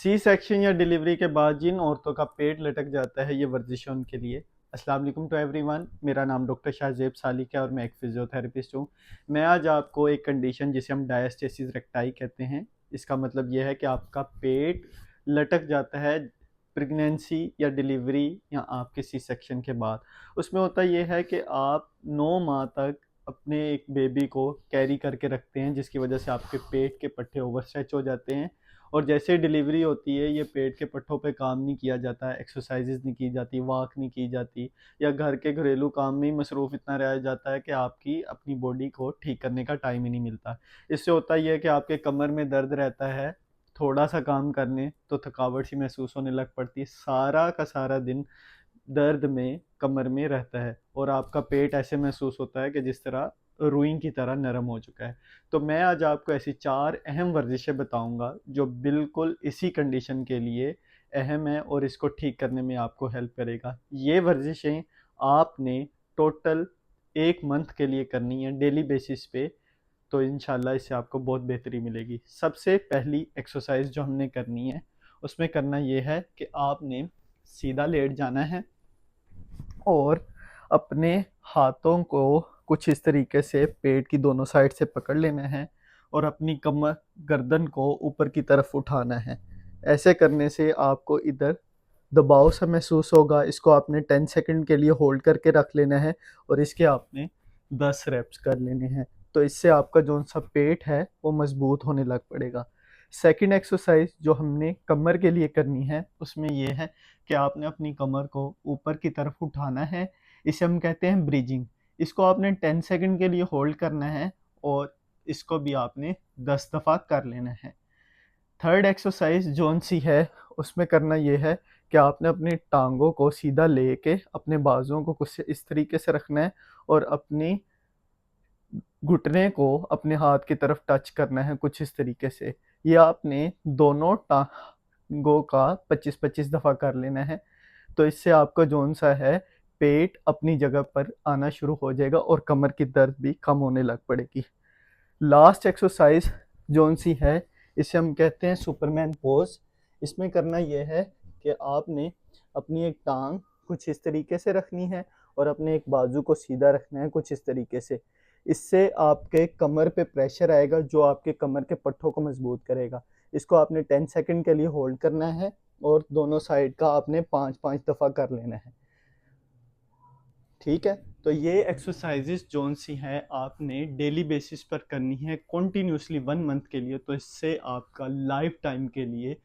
C section या delivery के बाद जिन औरतों का पेट लटक जाता है, ये वर्जिश है उनके लिए। अस्सलाम वालेकुम टू एवरीवन, मेरा नाम डॉक्टर शाहजेब सालिक है और मैं एक फिजियोथेरेपिस्ट हूँ। मैं आज आपको एक कंडीशन जिसे हम डायस्टेसिस रेक्टाई कहते हैं, इसका मतलब यह है कि आपका पेट लटक जाता है प्रेगनेंसी या डिलीवरी या आपके सी सेक्शन के बाद। उसमें होता यह है कि आप 9 माह तक अपने एक बेबी को कैरी करके रखते हैं, जिसकी वजह से आपके पेट के पट्टे ओवर स्ट्रेच हो जाते हैं और जैसे डिलीवरी होती है ये पेट के पट्टों पे काम नहीं किया जाता है, एक्सरसाइजेज नहीं की जाती, वॉक नहीं की जाती, या घर के घरेलू काम में ही मसरूफ़ इतना रह जाता है कि आपकी अपनी बॉडी को ठीक करने का टाइम ही नहीं मिलता। इससे होता ही है कि आपके कमर में दर्द रहता है, थोड़ा सा काम करने तो थकावट सी महसूस होने लग पड़ती है, सारा का सारा दिन दर्द में कमर में रहता है और आपका पेट ऐसे महसूस होता है कि जिस तरह रुई की तरह नरम हो चुका है। तो मैं आज आपको ऐसी 4 अहम वर्जिशें बताऊंगा जो बिल्कुल इसी कंडीशन के लिए अहम है और इसको ठीक करने में आपको हेल्प करेगा। ये वर्जिशें आपने टोटल 1 मंथ के लिए करनी है डेली बेसिस पे, तो इंशाल्लाह इससे आपको बहुत बेहतरी मिलेगी। सबसे पहली एक्सरसाइज जो हमने करनी है उसमें करना ये है कि आपने सीधा लेट जाना है और अपने हाथों को कुछ इस तरीके से पेट की दोनों साइड से पकड़ लेना है और अपनी कमर गर्दन को ऊपर की तरफ उठाना है। ऐसे करने से आपको इधर दबाव सा महसूस होगा। इसको आपने 10 सेकंड के लिए होल्ड करके रख लेना है और इसके आपने 10 रेप्स कर लेने हैं। तो इससे आपका जो सा पेट है वो मजबूत होने लग पड़ेगा। सेकंड एक्सरसाइज जो हमने कमर के लिए करनी है उसमें यह है कि आपने अपनी कमर को ऊपर की तरफ उठाना है। इसे हम कहते हैं ब्रिजिंग। इसको आपने 10 सेकंड के लिए होल्ड करना है और इसको भी आपने 10 दफ़ा कर लेना है। थर्ड एक्सरसाइज जोन सी है उसमें करना ये है कि आपने अपनी टांगों को सीधा लेके अपने बाजुओं को कुछ इस तरीके से रखना है और अपनी घुटने को अपने हाथ की तरफ टच करना है कुछ इस तरीके से। ये आपने दोनों टांगों का 25-25 दफ़ा कर लेना है। तो इससे आपका जोन सा है पेट अपनी जगह पर आना शुरू हो जाएगा और कमर की दर्द भी कम होने लग पड़ेगी। लास्ट एक्सरसाइज जोन सी है इसे हम कहते हैं सुपरमैन पोज। इसमें करना यह है कि आपने अपनी एक टांग कुछ इस तरीके से रखनी है और अपने एक बाजू को सीधा रखना है कुछ इस तरीके से। इससे आपके कमर पे प्रेशर आएगा जो आपके कमर के पट्टों को मजबूत करेगा। इसको आपने 10 सेकंड के लिए होल्ड करना है और दोनों साइड का आपने 5-5 दफ़ा कर लेना है। ठीक है, तो ये एक्सरसाइजेस जोन सी हैं आपने डेली बेसिस पर करनी है कॉन्टीन्यूसली 1 मंथ के लिए। तो इससे आपका लाइफ टाइम के लिए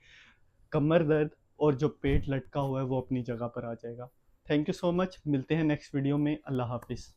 कमर दर्द और जो पेट लटका हुआ है वो अपनी जगह पर आ जाएगा। थैंक यू सो मच, मिलते हैं नेक्स्ट वीडियो में। अल्लाह हाफिज़।